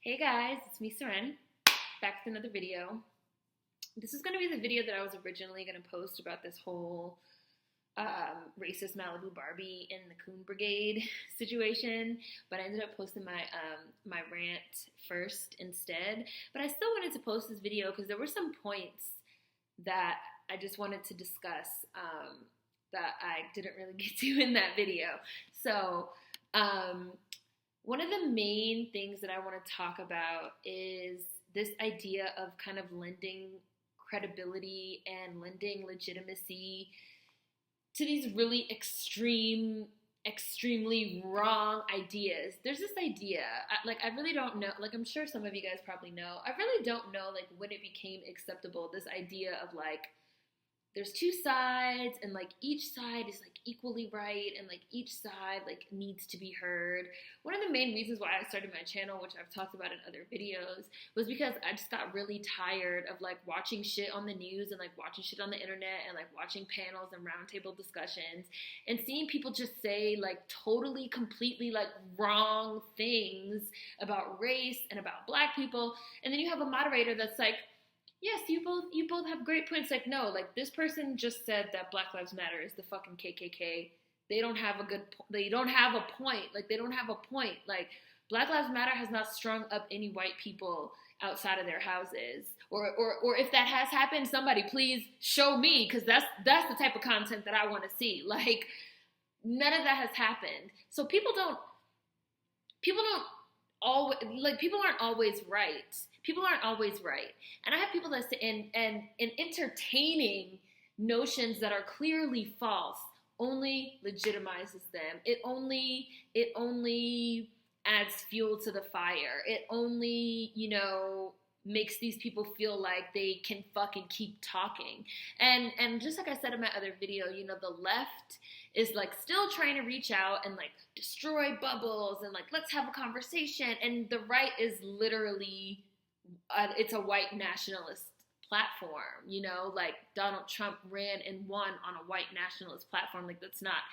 Hey guys, it's me, Seren, back with another video. This is going to be the video that I was originally going to post about this whole racist Malibu Barbie in the Coon Brigade situation, but I ended up posting my rant first instead. But I still wanted to post this video because there were some points that I just wanted to discuss that I didn't really get to in that video. So, one of the main things that I want to talk about is this idea of kind of lending credibility and lending legitimacy to these really extremely wrong ideas. There's this idea, I really don't know, I'm sure some of you guys probably know, I really don't know, when it became acceptable, this idea of, there's two sides, and, each side is, equally right, and, each side, needs to be heard. One of the main reasons why I started my channel, which I've talked about in other videos, was because I just got really tired of, watching shit on the news and, watching shit on the internet and, watching panels and roundtable discussions and seeing people just say, totally, completely, wrong things about race and about black people, and then you have a moderator that's yes, you both have great points. No, this person just said that Black Lives Matter is the fucking KKK. They don't have a point. They don't have a point. Black Lives Matter has not strung up any white people outside of their houses. Or if that has happened, somebody please show me, because that's the type of content that I want to see. None of that has happened. So people aren't always right. People aren't always right. And I have people that say, and entertaining notions that are clearly false only legitimizes them. It only adds fuel to the fire. It only, makes these people feel like they can fucking keep talking. And just like I said in my other video, the left is still trying to reach out and destroy bubbles and let's have a conversation. And the right is literally, it's a white nationalist platform, Donald Trump ran and won on a white nationalist platform. That's not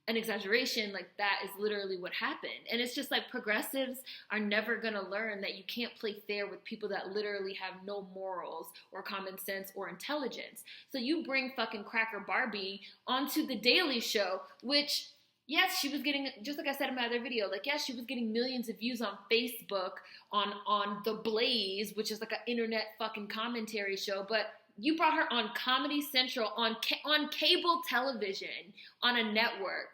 an exaggeration. That is literally what happened. And it's just progressives are never gonna learn that you can't play fair with people that literally have no morals or common sense or intelligence. So you bring fucking Cracker Barbie onto The Daily Show, which, yes, she was getting, just like I said in my other video, yes, she was getting millions of views on Facebook, on The Blaze, which is an internet fucking commentary show, but you brought her on Comedy Central, on cable television, on a network.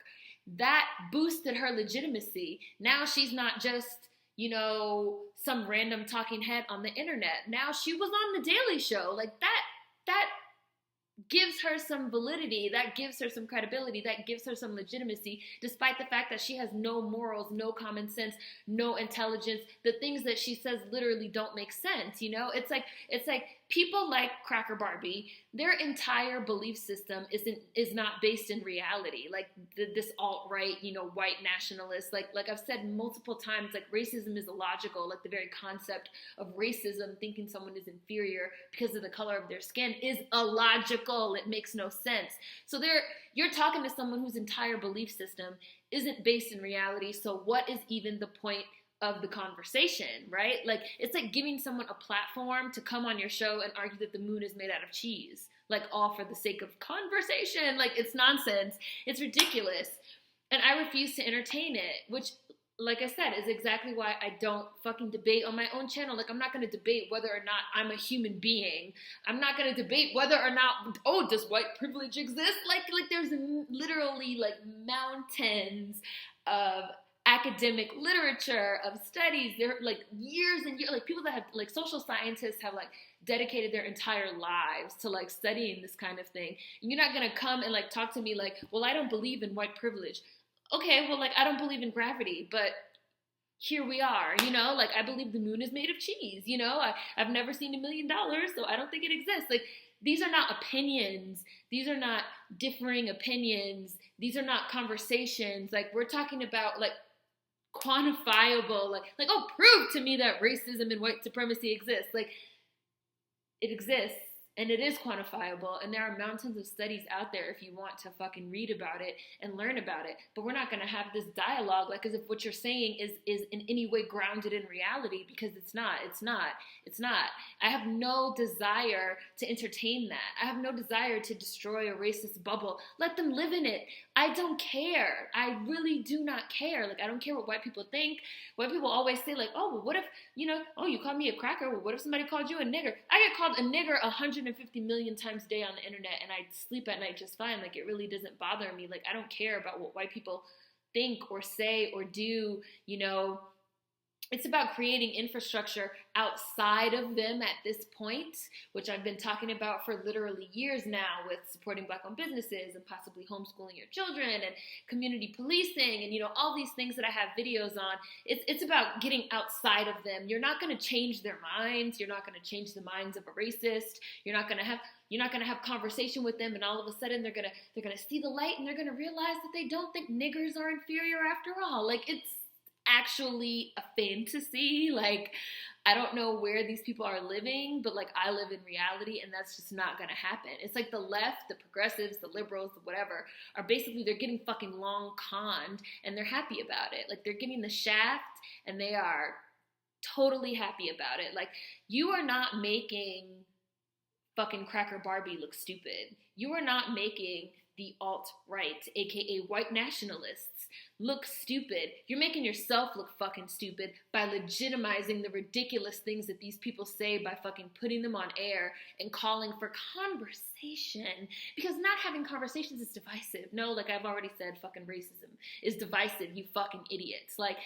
That boosted her legitimacy. Now she's not just, some random talking head on the internet. Now she was on The Daily Show. That gives her some validity, that gives her some credibility, that gives her some legitimacy, despite the fact that she has no morals, no common sense, no intelligence. The things that she says literally don't make sense, It's like people like Cracker Barbie, their entire belief system is not based in reality. This alt-right, white nationalists, like I've said multiple times, racism is illogical. The very concept of racism, thinking someone is inferior because of the color of their skin, is illogical. It makes no sense. So you're talking to someone whose entire belief system isn't based in reality. So what is even the point of the conversation, right? It's like giving someone a platform to come on your show and argue that the moon is made out of cheese, all for the sake of conversation. It's nonsense. It's ridiculous. And I refuse to entertain it, which, like I said, is exactly why I don't fucking debate on my own channel. I'm not going to debate whether or not I'm a human being. I'm not going to debate whether or not, does white privilege exist? There's literally, mountains of academic literature, of studies. There are years and years, people that have social scientists have dedicated their entire lives to studying this kind of thing. And you're not gonna come and talk to me well, I don't believe in white privilege. Okay, well, I don't believe in gravity, but here we are, I believe the moon is made of cheese, I've never seen $1 million, so I don't think it exists. These are not opinions. These are not differing opinions. These are not conversations. We're talking about quantifiable, prove to me that racism and white supremacy exists. It exists. And it is quantifiable, and there are mountains of studies out there if you want to fucking read about it and learn about it. But we're not going to have this dialogue like as if what you're saying is in any way grounded in reality, because it's not. I have no desire to entertain that. I have no desire to destroy a racist bubble. Let them live in it. I don't care. I really do not care. Like, I don't care what white people think. White people always say, like, oh, well, what if, you called me a cracker. Well, what if somebody called you a nigger? I get called a nigger 150 million times a day on the internet, and I sleep at night just fine. Like, it really doesn't bother me. Like, I don't care about what white people think or say or do, It's about creating infrastructure outside of them at this point, which I've been talking about for literally years now, with supporting Black-owned businesses and possibly homeschooling your children and community policing and, all these things that I have videos on. It's about getting outside of them. You're not going to change their minds. You're not going to change the minds of a racist. You're not going to have conversation with them, and all of a sudden they're going to see the light, and they're going to realize that they don't think niggers are inferior after all. Like, it's actually a fantasy. Like, I don't know where these people are living, but like, I live in reality, and that's just not gonna happen. It's like the left, the progressives, the liberals, the whatever, are basically, they're getting fucking long conned, and they're happy about it. Like, they're getting the shaft, and they are totally happy about it. Like, you are not making fucking Cracker Barbie look stupid. You are not making the alt-right, aka white nationalists, look stupid. You're making yourself look fucking stupid by legitimizing the ridiculous things that these people say by fucking putting them on air and calling for conversation. Because not having conversations is divisive. No, like I've already said, fucking racism is divisive, you fucking idiots. Like,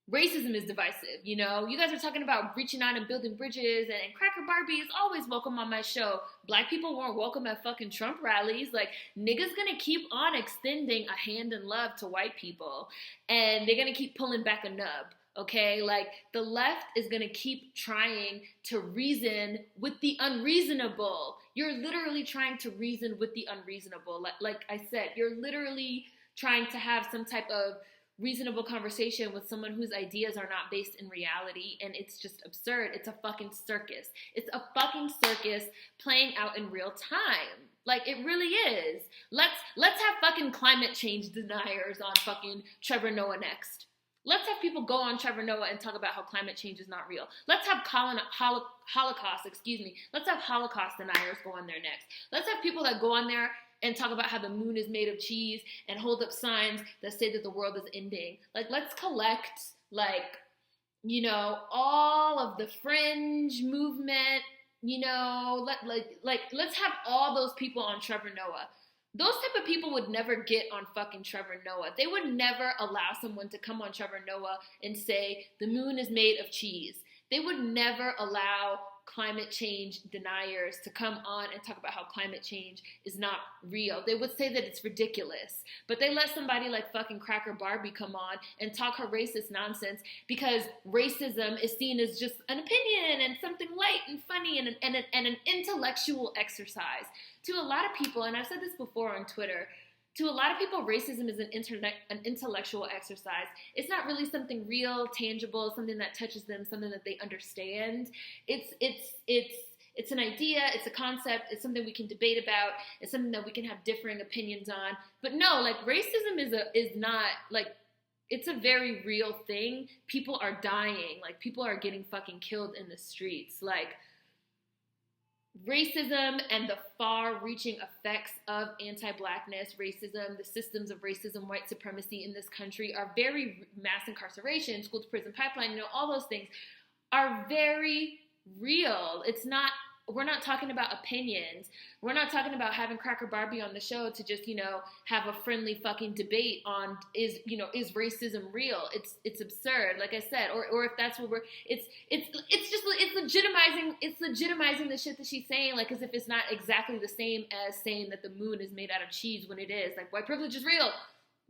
racism is divisive, You guys are talking about reaching out and building bridges, and Cracker Barbie is always welcome on my show. Black people weren't welcome at fucking Trump rallies. Like, niggas gonna keep on extending a hand in love to white people, and they're gonna keep pulling back a nub, okay? Like, the left is gonna keep trying to reason with the unreasonable. You're literally trying to reason with the unreasonable. Like I said, you're literally trying to have some type of reasonable conversation with someone whose ideas are not based in reality, and it's just absurd. It's a fucking circus. It's a fucking circus playing out in real time. Like, it really is. Let's have fucking climate change deniers on fucking Trevor Noah next. Let's have people go on Trevor Noah and talk about how climate change is not real. Let's have Holocaust deniers go on there next. Let's have people that go on there and talk about how the moon is made of cheese and hold up signs that say that the world is ending. Like, let's collect, all of the fringe movement, let's have all those people on Trevor Noah. Those type of people would never get on fucking Trevor Noah. They would never allow someone to come on Trevor Noah and say the moon is made of cheese. They would never allow climate change deniers to come on and talk about how climate change is not real. They would say that it's ridiculous. But they let somebody like fucking Cracker Barbie come on and talk her racist nonsense because racism is seen as just an opinion and something light and funny and an intellectual exercise. To a lot of people, and I've said this before on Twitter, to a lot of people, racism is an intellectual exercise. It's not really something real, tangible, something that touches them, something that they understand. It's an idea, it's a concept, it's something we can debate about, it's something that we can have differing opinions on. But no, like, racism is not, like, it's a very real thing. People are dying. Like, people are getting fucking killed in the streets. Like, racism and the far-reaching effects of anti-blackness, racism, the systems of racism, white supremacy in this country are very, mass incarceration, school-to-prison pipeline, all those things are very real. We're not talking about opinions. We're not talking about having Cracker Barbie on the show to just, have a friendly fucking debate on is racism real? It's absurd, like I said, or if that's what it's legitimizing the shit that she's saying, like, as if it's not exactly the same as saying that the moon is made out of cheese when it is. Like, white privilege is real.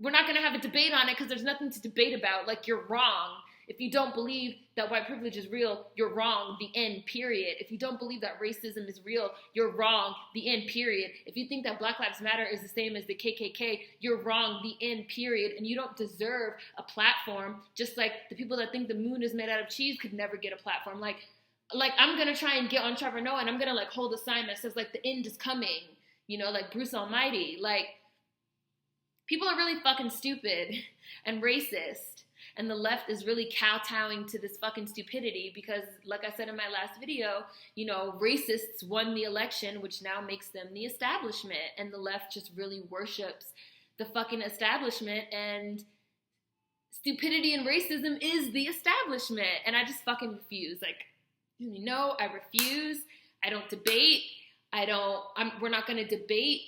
We're not going to have a debate on it because there's nothing to debate about. Like, you're wrong. If you don't believe that white privilege is real, you're wrong, the end, period. If you don't believe that racism is real, you're wrong, the end, period. If you think that Black Lives Matter is the same as the KKK, you're wrong, the end, period. And you don't deserve a platform, just like the people that think the moon is made out of cheese could never get a platform. Like, like, I'm gonna try and get on Trevor Noah, and I'm gonna like hold a sign that says like the end is coming, you know, like Bruce Almighty. Like, people are really fucking stupid and racist, and the left is really kowtowing to this fucking stupidity because, like I said in my last video, you know, racists won the election, which now makes them the establishment, and the left just really worships the fucking establishment, and stupidity and racism is the establishment, and I just fucking refuse. Like, no, I refuse. I don't debate. We're not going to debate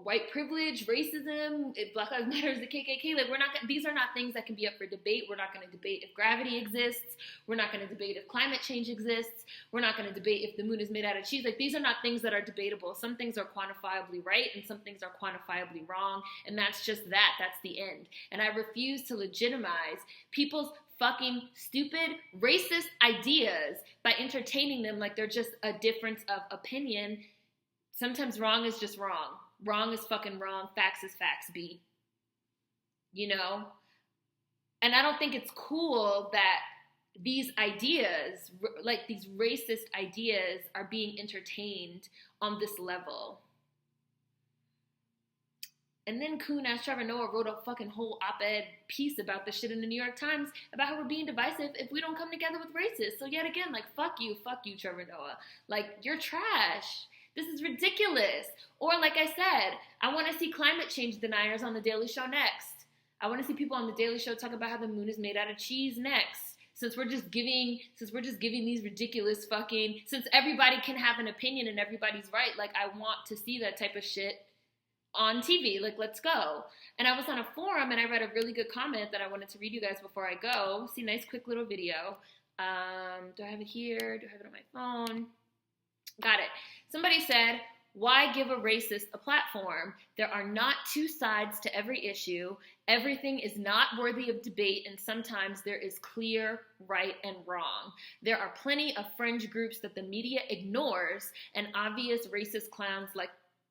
white privilege, racism, if Black Lives Matter is the KKK. Like, these are not things that can be up for debate. We're not going to debate if gravity exists. We're not going to debate if climate change exists. We're not going to debate if the moon is made out of cheese. Like, these are not things that are debatable. Some things are quantifiably right and some things are quantifiably wrong. And that's just that. That's the end. And I refuse to legitimize people's fucking stupid, racist ideas by entertaining them like they're just a difference of opinion. Sometimes wrong is just wrong. Wrong is fucking wrong. Facts is facts, B. You know? And I don't think it's cool that these ideas, like these racist ideas, are being entertained on this level. And then coon-ass Trevor Noah wrote a fucking whole op-ed piece about this shit in the New York Times about how we're being divisive if we don't come together with racists. So yet again, like, fuck you, Trevor Noah. Like, you're trash. This is ridiculous. Or like I said, I want to see climate change deniers on The Daily Show next. I want to see people on The Daily Show talk about how the moon is made out of cheese next. Since we're just giving these ridiculous fucking, since everybody can have an opinion and everybody's right, like, I want to see that type of shit on TV. Like, let's go. And I was on a forum and I read a really good comment that I wanted to read you guys before I go. See, nice quick little video. Do I have it here? Do I have it on my phone? Got it. Somebody said, why give a racist a platform? There are not two sides to every issue. Everything is not worthy of debate, and sometimes there is clear right and wrong. There are plenty of fringe groups that the media ignores, and obvious racist clowns like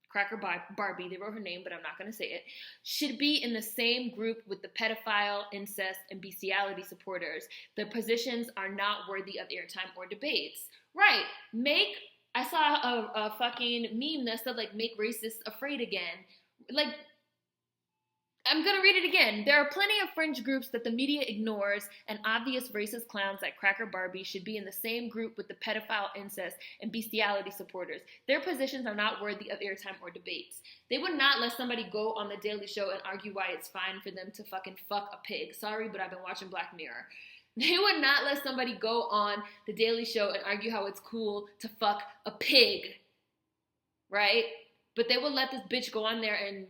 Cracker Barbie, they wrote her name, but I'm not going to say it, should be in the same group with the pedophile, incest, and bestiality supporters. Their positions are not worthy of airtime or debates. Right. I saw a fucking meme that said, like, make racists afraid again. Like, I'm going to read it again. There are plenty of fringe groups that the media ignores, and obvious racist clowns like Cracker Barbie should be in the same group with the pedophile, incest, and bestiality supporters. Their positions are not worthy of airtime or debates. They would not let somebody go on The Daily Show and argue why it's fine for them to fucking fuck a pig. Sorry, but I've been watching Black Mirror. They would not let somebody go on The Daily Show and argue how it's cool to fuck a pig, right? But they would let this bitch go on there and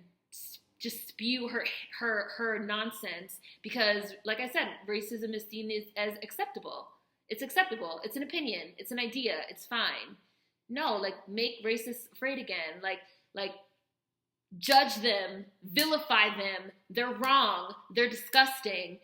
just spew her nonsense because, like I said, racism is seen as acceptable. It's acceptable. It's an opinion. It's an idea. It's fine. No, like, make racists afraid again. Like, judge them, vilify them. They're wrong. They're disgusting.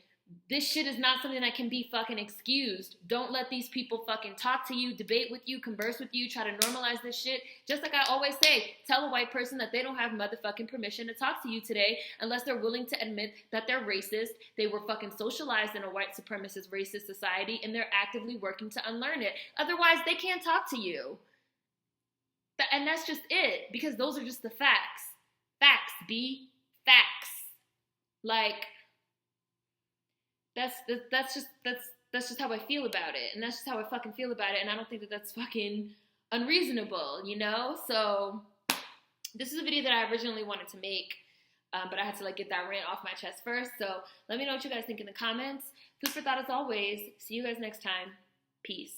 This shit is not something that can be fucking excused. Don't let these people fucking talk to you, debate with you, converse with you, try to normalize this shit. Just like I always say, tell a white person that they don't have motherfucking permission to talk to you today unless they're willing to admit that they're racist. They were fucking socialized in a white supremacist racist society and they're actively working to unlearn it. Otherwise, they can't talk to you. And that's just it, because those are just the facts. Facts, B. Facts. Like, that's just how I feel about it, and that's just how I fucking feel about it, and I don't think that that's fucking unreasonable, you know? So this is a video that I originally wanted to make, but I had to, like, get that rant off my chest first. So let me know what you guys think in the comments. Food for thought as always. See you guys next time. Peace.